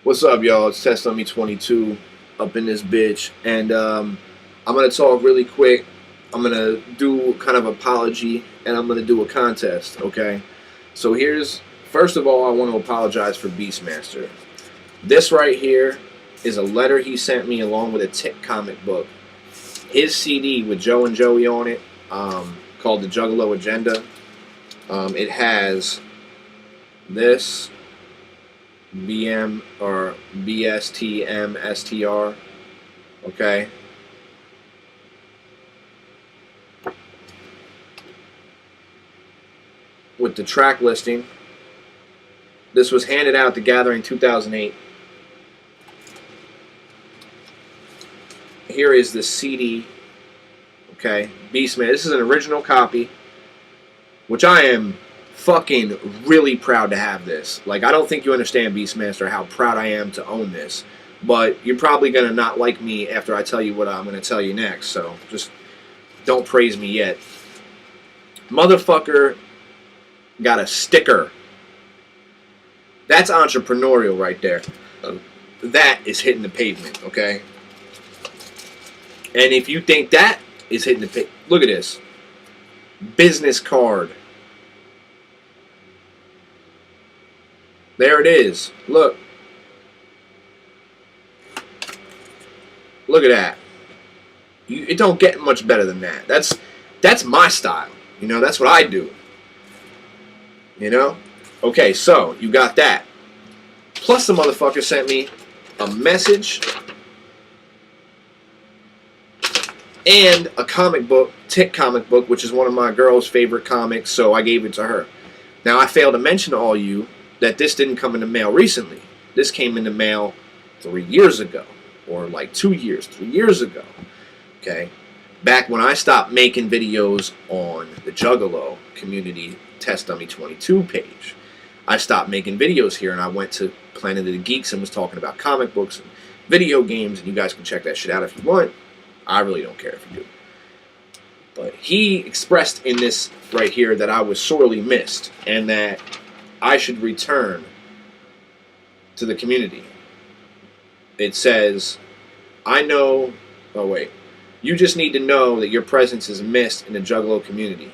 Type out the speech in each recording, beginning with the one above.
What's up, y'all? It's Test on Me 22 up in this bitch, and I'm gonna talk really quick. I'm gonna do kind of apology, and I'm gonna do a contest. Okay, so here's first of all, I want to apologize for BstMstR. This right here is a letter he sent me along with a Tick comic book. His CD with Joe and Joey on it, called the Juggalo Agenda. It has this. BstMstR, okay? With the track listing. This was handed out at the Gathering 2008. Here is the CD, okay? BstMstR. This is an original copy, which I am fucking really proud to have this. Like, I don't think you understand, BstMstR, how proud I am to own this. But you're probably going to not like me after I tell you what I'm going to tell you next. So just don't praise me yet. Motherfucker got a sticker. That's entrepreneurial right there. That is hitting the pavement, okay? And if you think that is hitting the pavement, look at this. Business card. There it is. Look. Look at that. It don't get much better than that. That's my style. You know, that's what I do. You know? Okay, so you got that. Plus the motherfucker sent me a message and a comic book, Tick comic book, which is one of my girl's favorite comics, so I gave it to her. Now, I failed to mention to all you that this didn't come in the mail recently. This came in the mail 3 years ago, or like 2 years, 3 years ago. Okay, back when I stopped making videos on the Juggalo community Test Dummy 22 page, I stopped making videos here, and I went to Planet of the Geeks and was talking about comic books and video games, and you guys can check that shit out if you want. I really don't care if you do. But he expressed in this right here that I was sorely missed, and that I should return to the community. It says, I know, oh wait, you just need to know that your presence is missed in the Juggalo community.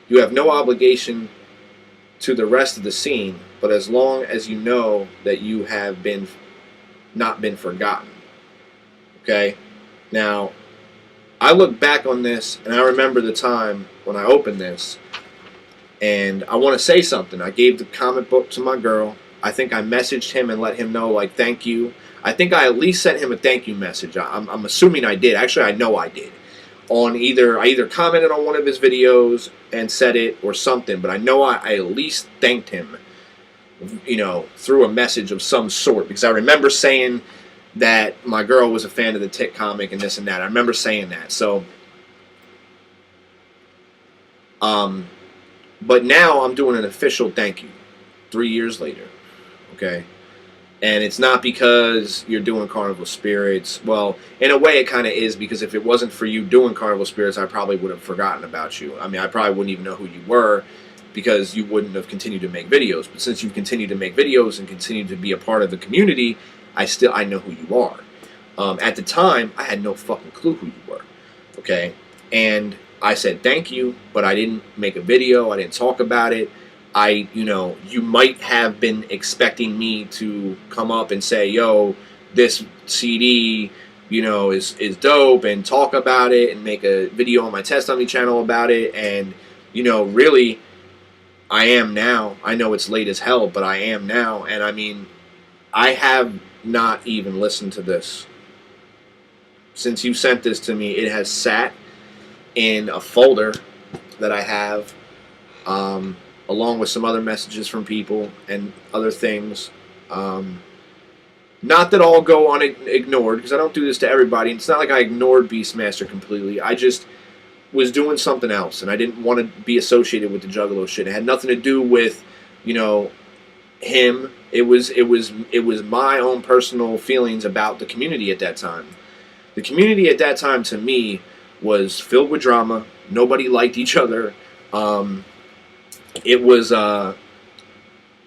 You have no obligation to the rest of the scene, but as long as you know that you have not been forgotten. Okay? Now, I look back on this, and I remember the time when I opened this, and I want to say something. I gave the comic book to my girl. I think I messaged him and let him know, like, thank you. I think I at least sent him a thank you message. I'm assuming I did. Actually, I know I did. I either commented on one of his videos and said it or something, but I know I at least thanked him, you know, through a message of some sort, because I remember saying that my girl was a fan of the Tick comic and this and that. I remember saying that. So, but now I'm doing an official thank you 3 years later, okay? And it's not because you're doing Carnival Spirits. Well, in a way it kind of is, because if it wasn't for you doing Carnival Spirits, I probably would have forgotten about you. I mean, I probably wouldn't even know who you were, because you wouldn't have continued to make videos. But since you've continued to make videos and continued to be a part of the community, I know who you are. At the time, I had no fucking clue who you were, okay? And I said thank you, but I didn't make a video. I didn't talk about it. You know, you might have been expecting me to come up and say, yo, this CD, you know, is dope, and talk about it and make a video on my Test on Me channel about it. And, you know, really, I am now. I know it's late as hell, but I am now. And I mean, I have not even listened to this. Since you sent this to me, it has sat in a folder that I have, along with some other messages from people and other things. Not that all go unignored, because I don't do this to everybody. It's not like I ignored BstMstR completely. I just was doing something else, and I didn't want to be associated with the Juggalo shit. It had nothing to do with, you know, him. It was my own personal feelings about the community at that time. The community at that time, to me, was filled with drama. Nobody liked each other. It was,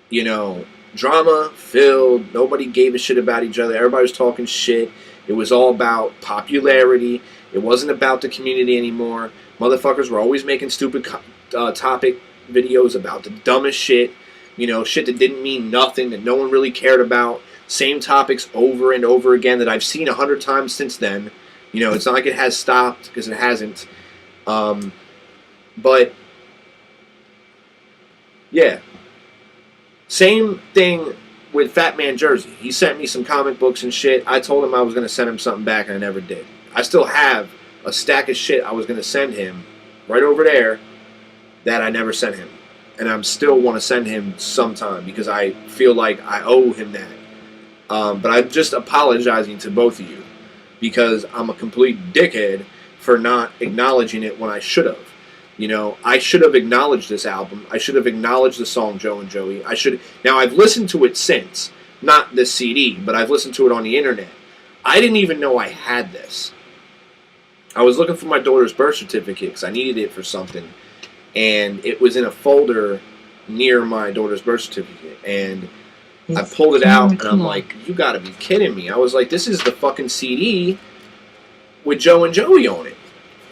you know, drama filled. Nobody gave a shit about each other. Everybody was talking shit. It was all about popularity. It wasn't about the community anymore. Motherfuckers were always making stupid topic videos about the dumbest shit. You know, shit that didn't mean nothing, that no one really cared about. Same topics over and over again that I've seen 100 times since then. You know, it's not like it has stopped, because it hasn't. But, yeah. Same thing with FATMAN Jersey. He sent me some comic books and shit. I told him I was going to send him something back, and I never did. I still have a stack of shit I was going to send him right over there that I never sent him. And I still want to send him sometime because I feel like I owe him that. But I'm just apologizing to both of you because I'm a complete dickhead for not acknowledging it when I should have. You know, I should have acknowledged this album. I should have acknowledged the song Joe and Joey. Now, I've listened to it since. Not this CD, but I've listened to it on the internet. I didn't even know I had this. I was looking for my daughter's birth certificate because I needed it for something. And it was in a folder near my daughter's birth certificate. And I pulled it out, and I'm like, you gotta be kidding me. I was like, this is the fucking CD with Joe and Joey on it.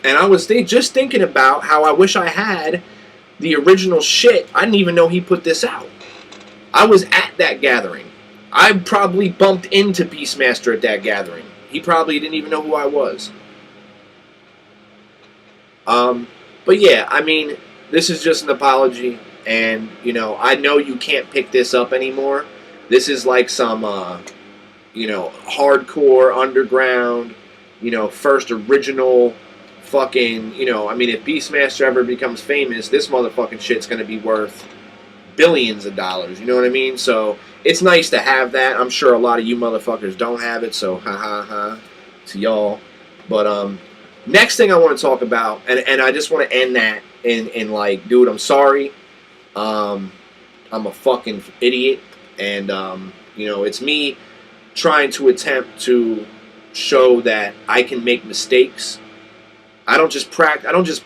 And I was just thinking about how I wish I had the original shit. I didn't even know he put this out. I was at that gathering. I probably bumped into BstMstR at that gathering. He probably didn't even know who I was. But yeah, I mean, this is just an apology. And, you know, I know you can't pick this up anymore. This is like some, you know, hardcore, underground, you know, first original fucking, you know, I mean, if BstMstR ever becomes famous, this motherfucking shit's going to be worth billions of dollars, you know what I mean? So, it's nice to have that. I'm sure a lot of you motherfuckers don't have it, so ha ha ha to y'all. But, next thing I want to talk about, and I just want to end that in like, dude, I'm sorry. I'm a fucking idiot, and, you know, it's me trying to attempt to show that I can make mistakes. I don't just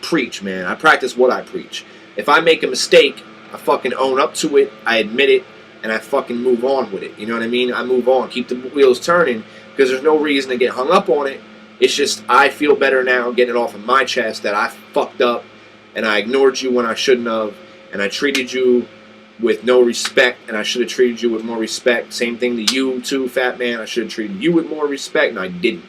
preach, man. I practice what I preach. If I make a mistake, I fucking own up to it, I admit it, and I fucking move on with it. You know what I mean? I move on, keep the wheels turning, because there's no reason to get hung up on it. It's just I feel better now getting it off of my chest that I fucked up, and I ignored you when I shouldn't have, and I treated you with no respect, and I should have treated you with more respect. Same thing to you too, Fat Man. I should have treated you with more respect, and I didn't.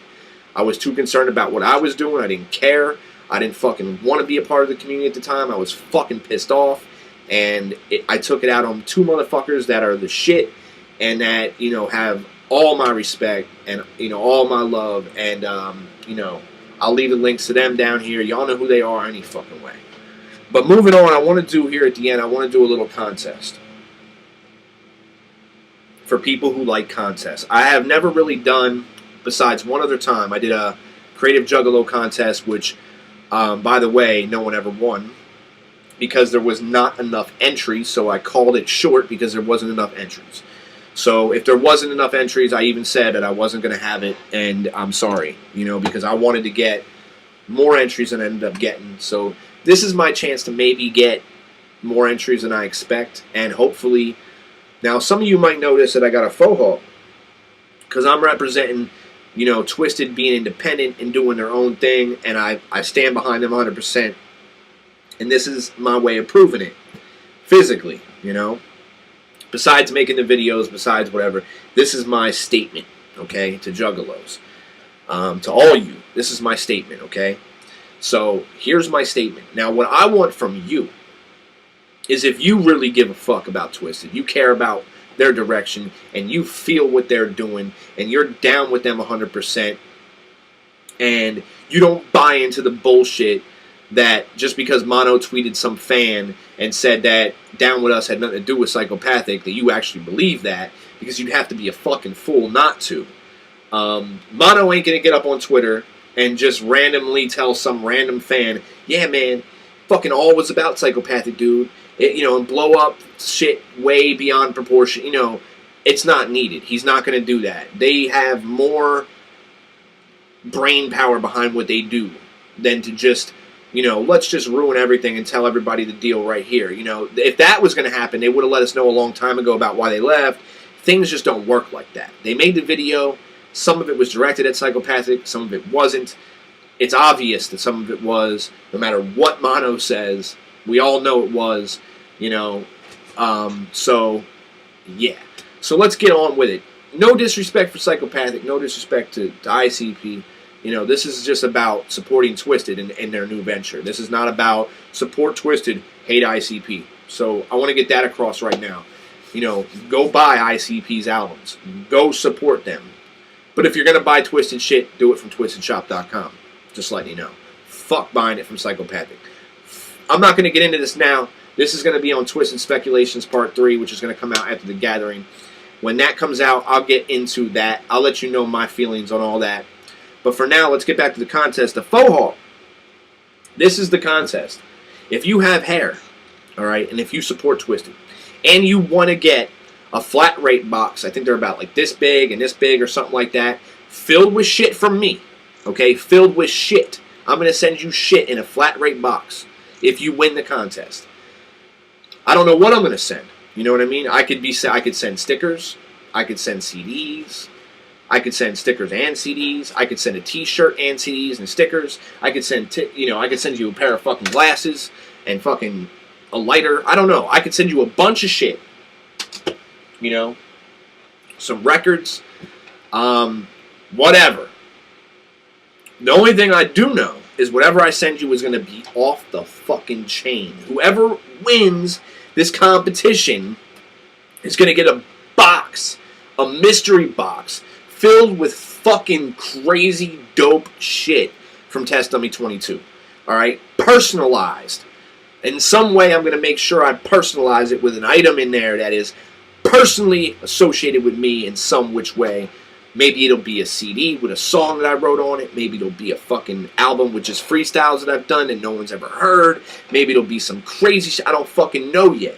I was too concerned about what I was doing. I didn't care. I didn't fucking want to be a part of the community at the time. I was fucking pissed off. And I took it out on two motherfuckers that are the shit and that, you know, have all my respect and, you know, all my love. And, you know, I'll leave the links to them down here. Y'all know who they are any fucking way. But moving on, I want to do here at the end, I want to do a little contest. For people who like contests. I have never really done... Besides one other time, I did a Creative Juggalo contest, which, by the way, no one ever won because there was not enough entries, so I called it short because there wasn't enough entries. So if there wasn't enough entries, I even said that I wasn't going to have it, and I'm sorry, you know, because I wanted to get more entries than I ended up getting. So this is my chance to maybe get more entries than I expect, and hopefully, now some of you might notice that I got a faux haul because I'm representing... You know, Twiztid being independent and doing their own thing, and I stand behind them 100%. And this is my way of proving it, physically, you know. Besides making the videos, besides whatever, this is my statement, okay, to Juggalos. To all you, this is my statement, okay. So, here's my statement. Now, what I want from you is if you really give a fuck about Twiztid, you care about their direction, and you feel what they're doing, and you're down with them 100%, and you don't buy into the bullshit that just because Mono tweeted some fan and said that Down With Us had nothing to do with Psychopathic, that you actually believe that, because you'd have to be a fucking fool not to. Mono ain't gonna get up on Twitter and just randomly tell some random fan, yeah man, fucking all was about Psychopathic, dude. You know, and blow up shit way beyond proportion. You know, it's not needed. He's not going to do that. They have more brain power behind what they do than to just you know, let's just ruin everything and tell everybody the deal right here. You know, if that was going to happen, they would have let us know a long time ago about why they left. Things just don't work like that. They made the video. Some of it was directed at Psychopathic. Some of it wasn't. It's obvious that some of it was, no matter what Mono says. We all know it was, you know. So, yeah. So let's get on with it. No disrespect for Psychopathic. No disrespect to ICP. You know, this is just about supporting Twiztid in their new venture. This is not about support Twiztid, hate ICP. So I want to get that across right now. You know, go buy ICP's albums. Go support them. But if you're going to buy Twiztid shit, do it from TwiztidShop.com. Just letting you know. Fuck buying it from Psychopathic. I'm not going to get into this now. This is going to be on Twiztid Speculations Part 3, which is going to come out after the gathering. When that comes out, I'll get into that. I'll let you know my feelings on all that. But for now, let's get back to the contest. The faux hawk. This is the contest. If you have hair, all right, and if you support Twiztid, and you want to get a flat rate box, I think they're about like this big and this big or something like that, filled with shit from me, okay, filled with shit. I'm going to send you shit in a flat rate box if you win the contest. I don't know what I'm going to send. You know what I mean? I could send stickers. I could send CDs. I could send stickers and CDs. I could send a T-shirt and CDs and stickers. I could send, I could send you a pair of fucking glasses and fucking a lighter. I don't know. I could send you a bunch of shit. You know, some records, whatever. The only thing I do know is whatever I send you is going to be off the fucking chain. Whoever wins this competition is going to get a box, a mystery box, filled with fucking crazy dope shit from Test Dummy 22. Alright? Personalized. In some way, I'm going to make sure I personalize it with an item in there that is personally associated with me in some which way. Maybe it'll be a CD with a song that I wrote on it. Maybe it'll be a fucking album with just freestyles that I've done that no one's ever heard. Maybe it'll be some crazy shit. I don't fucking know yet.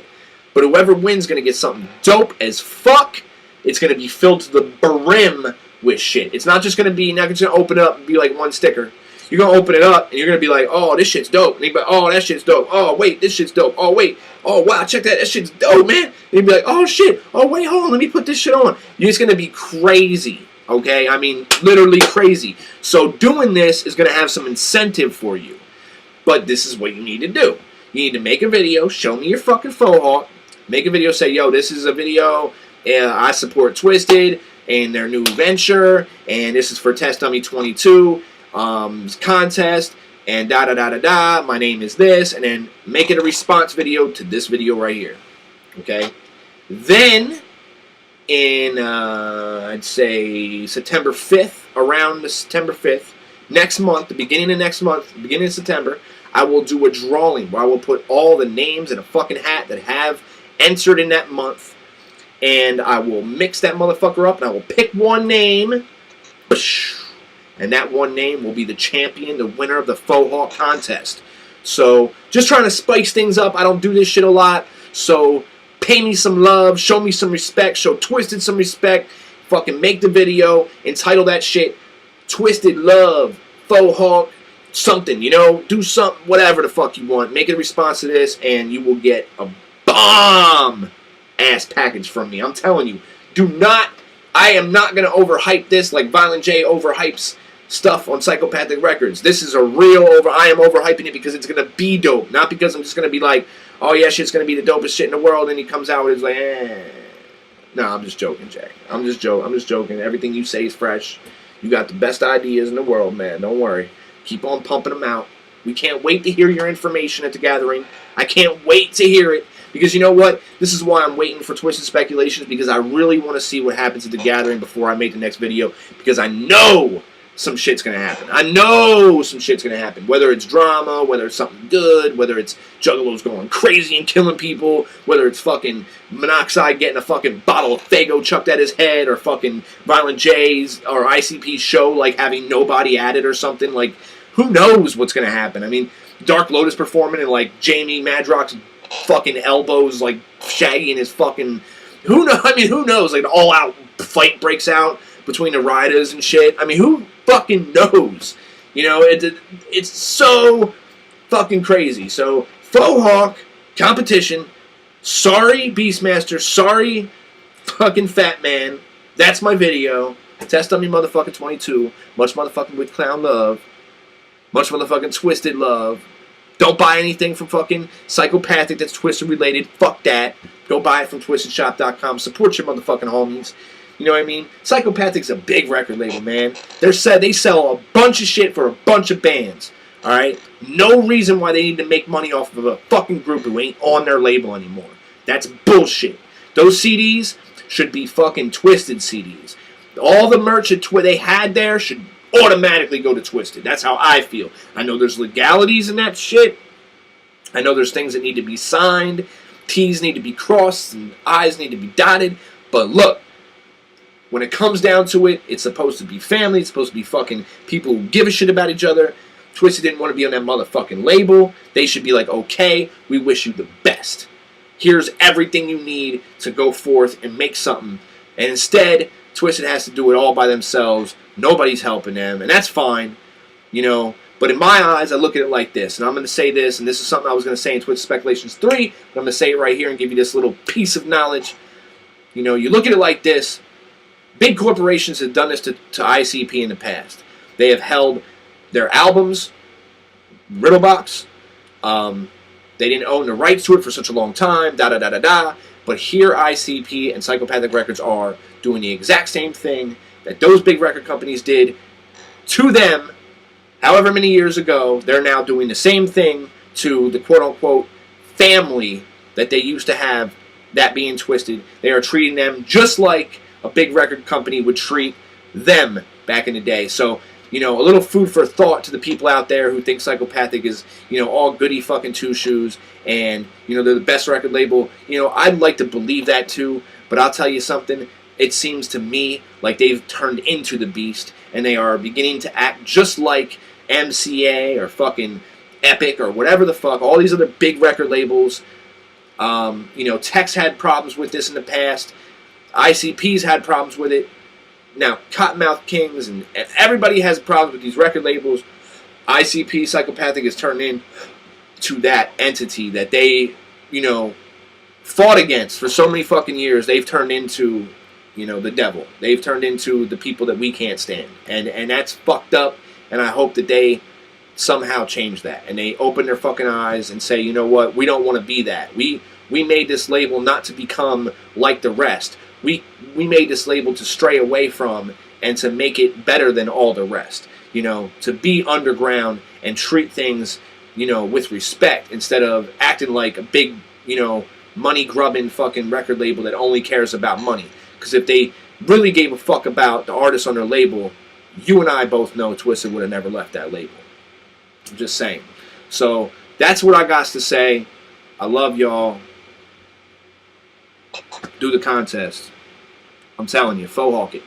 But whoever wins is going to get something dope as fuck. It's going to be filled to the brim with shit. It's not just going to be, not just going to open up and be like one sticker. You're going to open it up, and you're going to be like, oh, this shit's dope. And you're like, oh, that shit's dope. Oh, wait, this shit's dope. Oh, wait. Oh, wow, check that. That shit's dope, man. And you'd be like, oh, shit. Oh, wait, hold on. Let me put this shit on. You're just going to be crazy, okay? I mean, literally crazy. So doing this is going to have some incentive for you. But this is what you need to do. You need to make a video. Show me your fucking faux hawk. Make a video. Say, yo, this is a video. I support Twiztid and their new venture. And this is for Test Dummy 22. Contest, and da-da-da-da-da, my name is this, and then make it a response video to this video right here, okay? Then, in, I'd say, September 5th, around the September 5th, next month, the beginning of next month, the beginning of September, I will do a drawing where I will put all the names in a fucking hat that have entered in that month, and I will mix that motherfucker up, and I will pick one name, and that one name will be the champion, the winner of the faux hawk contest. So, just trying to spice things up. I don't do this shit a lot. So, pay me some love. Show me some respect. Show Twiztid some respect. Fucking make the video. Entitle that shit Twiztid Love, Faux Hawk, something. You know, do something, whatever the fuck you want. Make a response to this, and you will get a bomb-ass package from me. I'm telling you. Do not... I am not going to overhype this like Violent J overhypes stuff on Psychopathic Records. This is a real I am overhyping it because it's going to be dope. Not because I'm just going to be like, oh yeah, shit's going to be the dopest shit in the world, and he comes out and is like, eh. No, I'm just joking, Jay. I'm just joking. Everything you say is fresh. You got the best ideas in the world, man. Don't worry. Keep on pumping them out. We can't wait to hear your information at the gathering. I can't wait to hear it. Because you know what? This is why I'm waiting for Twiztid Speculations, because I really want to see what happens at the gathering before I make the next video, because I know some shit's going to happen. I know some shit's going to happen. Whether it's drama, whether it's something good, whether it's Juggalos going crazy and killing people, whether it's fucking Monoxide getting a fucking bottle of Faygo chucked at his head, or fucking Violent J's or ICP's show like having nobody at it or something. Like, who knows what's going to happen? I mean, Dark Lotus performing and like Jamie Madrox's fucking elbows, like Shaggy and his fucking, who knows? I mean, who knows? Like an all-out fight breaks out between the riders and shit. I mean, who fucking knows? You know, it's so Fucking crazy. So, Faux Hawk, competition. Sorry, Beastmaster. Sorry, fucking FATMAN. That's my video. Test on me, motherfucking 22. Much motherfucking with clown love. Much motherfucking Twiztid love. Don't buy anything from fucking Psychopathic that's Twiztid related. Fuck that. Go buy it from TwiztidShop.com. Support your motherfucking homies. You know what I mean? Psychopathic's a big record label, man. They sell a bunch of shit for a bunch of bands. Alright? No reason why they need to make money off of a fucking group who ain't on their label anymore. That's bullshit. Those CDs should be fucking Twiztid CDs. All the merch that they had there should automatically go to Twiztid. That's how I feel. I know there's legalities in that shit. I know there's things that need to be signed. T's need to be crossed and I's need to be dotted. But look, when it comes down to it, it's supposed to be family. It's supposed to be fucking people who give a shit about each other. Twiztid didn't want to be on that motherfucking label. They should be like, okay, we wish you the best. Here's everything you need to go forth and make something. And instead, Twiztid has to do it all by themselves. Nobody's helping them, and that's fine, you know. But in my eyes, I look at it like this, and I'm going to say this, and this is something I was going to say in Twiztid Speculations 3, but I'm going to say it right here and give you this little piece of knowledge. You know, you look at it like this. Big corporations have done this to ICP in the past. They have held their albums, Riddlebox. They didn't own the rights to it for such a long time, da-da-da-da-da. But here ICP and Psychopathic Records are doing the exact same thing that those big record companies did to them however many years ago. They're now doing the same thing to the quote-unquote family that they used to have, that being Twiztid. They are treating them just like a big record company would treat them back in the day. So, you know, a little food for thought to the people out there who think Psychopathic is, you know, all goody fucking two-shoes and, you know, they're the best record label. You know, I'd like to believe that too, but I'll tell you something. It seems to me like they've turned into the beast and they are beginning to act just like MCA or fucking Epic or whatever the fuck, all these other big record labels. You know, Tex had problems with this in the past. ICP's had problems with it. Now, Cottonmouth Kings and everybody has problems with these record labels. ICP, Psychopathic, has turned into that entity that they, you know, fought against for so many fucking years. They've turned into, you know, the devil. They've turned into the people that we can't stand. And that's fucked up. And I hope that they somehow change that. And they open their fucking eyes and say, you know what, we don't want to be that. We made this label not to become like the rest. We made this label to stray away from and to make it better than all the rest. You know, to be underground and treat things, you know, with respect instead of acting like a big, you know, money-grubbing fucking record label that only cares about money. Because if they really gave a fuck about the artists on their label, you and I both know Twiztid would have never left that label. I'm just saying. So, that's what I got to say. I love y'all. Do the contest. I'm telling you, faux hawk it.